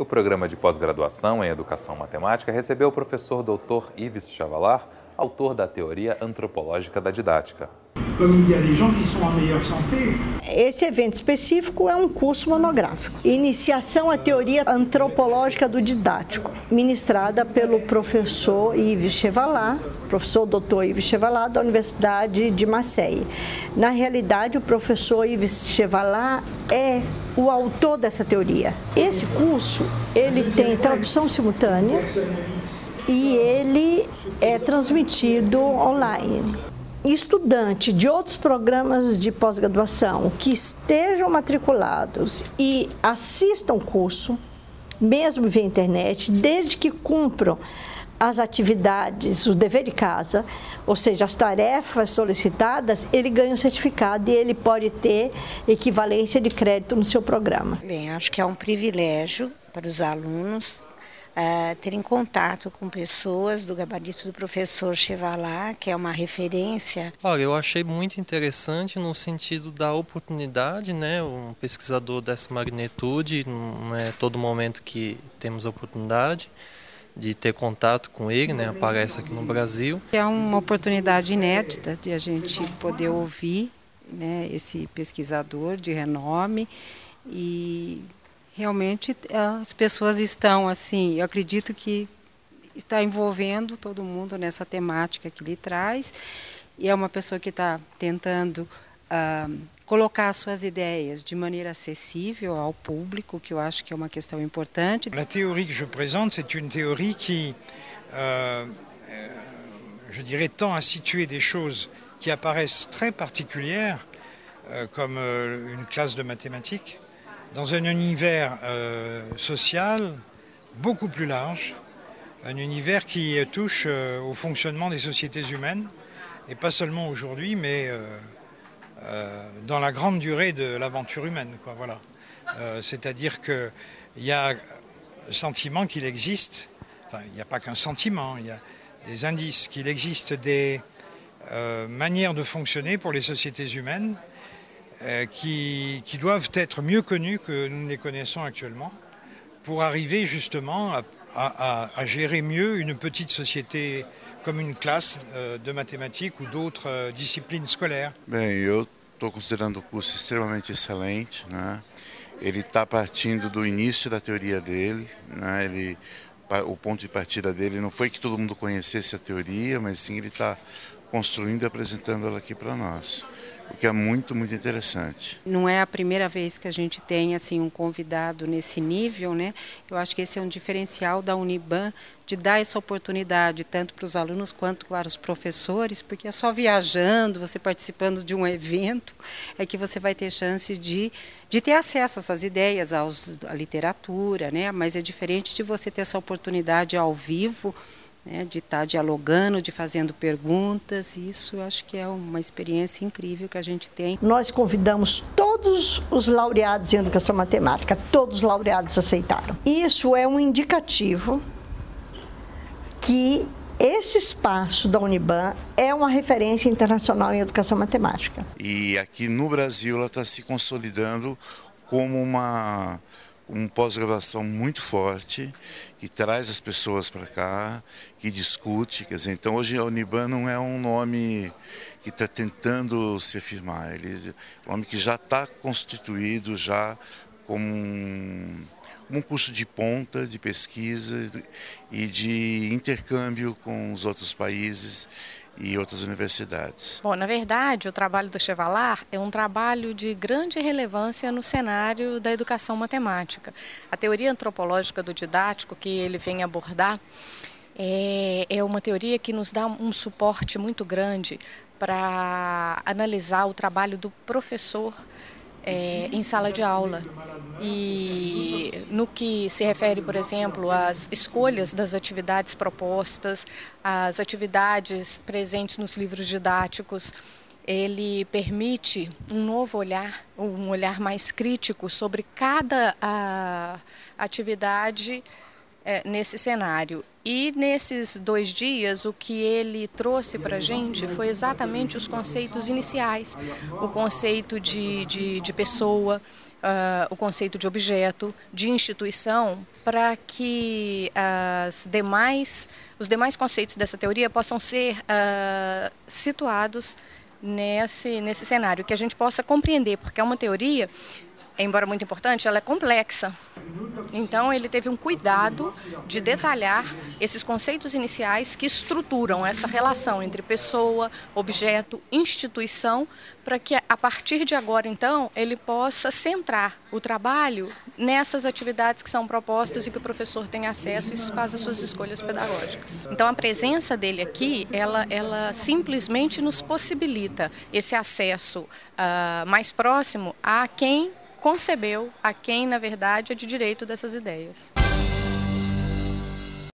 O programa de pós-graduação em Educação Matemática recebeu o professor Dr. Yves Chavalar, autor da teoria antropológica da didática. Esse evento específico é um curso monográfico, Iniciação à Teoria Antropológica do Didático, ministrada pelo professor Yves Chavalar, professor Dr. Yves Chavalar, da Universidade de Marseille. Na realidade, o professor Yves Chavalar é o autor dessa teoria. Esse curso, ele tem tradução simultânea e ele é transmitido online. Estudantes de outros programas de pós-graduação que estejam matriculados e assistam o curso, mesmo via internet, desde que cumpram as atividades, o dever de casa, ou seja, as tarefas solicitadas, ele ganha um certificado e ele pode ter equivalência de crédito no seu programa. Bem, acho que é um privilégio para os alunos terem contato com pessoas do gabarito do professor Chavalar, que é uma referência. Olha, eu achei muito interessante no sentido da oportunidade, né? Um pesquisador dessa magnitude, não é todo momento que temos a oportunidade de ter contato com ele, né? Aparece aqui no Brasil. É uma oportunidade inédita de a gente poder ouvir, né, esse pesquisador de renome e realmente as pessoas estão assim, eu acredito que está envolvendo todo mundo nessa temática que ele traz e é uma pessoa que está tentando colocar suas ideias de maneira acessível ao público, que eu acho que é uma questão importante. A théorie que je présente, c'est une théorie qui, je dirais, tend à situer des choses qui apparaissent très particulières, comme une classe de mathématiques, dans un univers social beaucoup plus large, un univers qui touche au fonctionnement des sociétés humaines, et pas seulement aujourd'hui, mais dans la grande durée de l'aventure humaine, quoi, voilà. C'est-à-dire qu'il y a le sentiment qu'il existe, enfin il n'y a pas qu'un sentiment, il y a des indices, qu'il existe des manières de fonctionner pour les sociétés humaines qui doivent être mieux connues que nous ne les connaissons actuellement, pour arriver justement à gérer mieux une petite société comme une classe de mathématiques ou d'autres disciplines scolaires. Bem, eu estou considerando o curso extremamente excelente, né? Ele está partindo do início da teoria dele, né? O ponto de partida dele não foi que todo mundo conhecesse a teoria, mas sim ele está construindo e apresentando ela aqui para nós, o que é muito, muito interessante. Não é a primeira vez que a gente tem assim um convidado nesse nível, né? Eu acho que esse é um diferencial da Uniban, de dar essa oportunidade tanto para os alunos quanto para os professores, porque é só viajando, você participando de um evento, é que você vai ter chance de ter acesso a essas ideias, à literatura, né? Mas é diferente de você ter essa oportunidade ao vivo, né, de estar dialogando, de fazendo perguntas. Isso eu acho que é uma experiência incrível que a gente tem. Nós convidamos todos os laureados em Educação Matemática, todos os laureados aceitaram. Isso é um indicativo que esse espaço da Uniban é uma referência internacional em Educação Matemática. E aqui no Brasil ela está se consolidando como uma pós-graduação muito forte, que traz as pessoas para cá, que discute, quer dizer, então hoje a Uniban não é um nome que está tentando se afirmar, ele é um nome que já está constituído já como um curso de ponta, de pesquisa e de intercâmbio com os outros países e outras universidades. Bom, na verdade, o trabalho do Chavalar é um trabalho de grande relevância no cenário da educação matemática. A teoria antropológica do didático que ele vem abordar é uma teoria que nos dá um suporte muito grande para analisar o trabalho do professor em sala de aula. E no que se refere, por exemplo, às escolhas das atividades propostas, às atividades presentes nos livros didáticos, ele permite um novo olhar, um olhar mais crítico sobre cada atividade nesse cenário. E nesses 2 dias, o que ele trouxe para a gente foi exatamente os conceitos iniciais, o conceito de pessoa, o conceito de objeto, de instituição, para que os demais conceitos dessa teoria possam ser situados nesse cenário, que a gente possa compreender, porque é uma teoria, embora muito importante, ela é complexa. Então ele teve um cuidado de detalhar esses conceitos iniciais que estruturam essa relação entre pessoa, objeto, instituição, para que a partir de agora, então, ele possa centrar o trabalho nessas atividades que são propostas e que o professor tem acesso e faz as suas escolhas pedagógicas. Então a presença dele aqui, ela simplesmente nos possibilita esse acesso mais próximo a quem concebeu, a quem, na verdade, é de direito dessas ideias.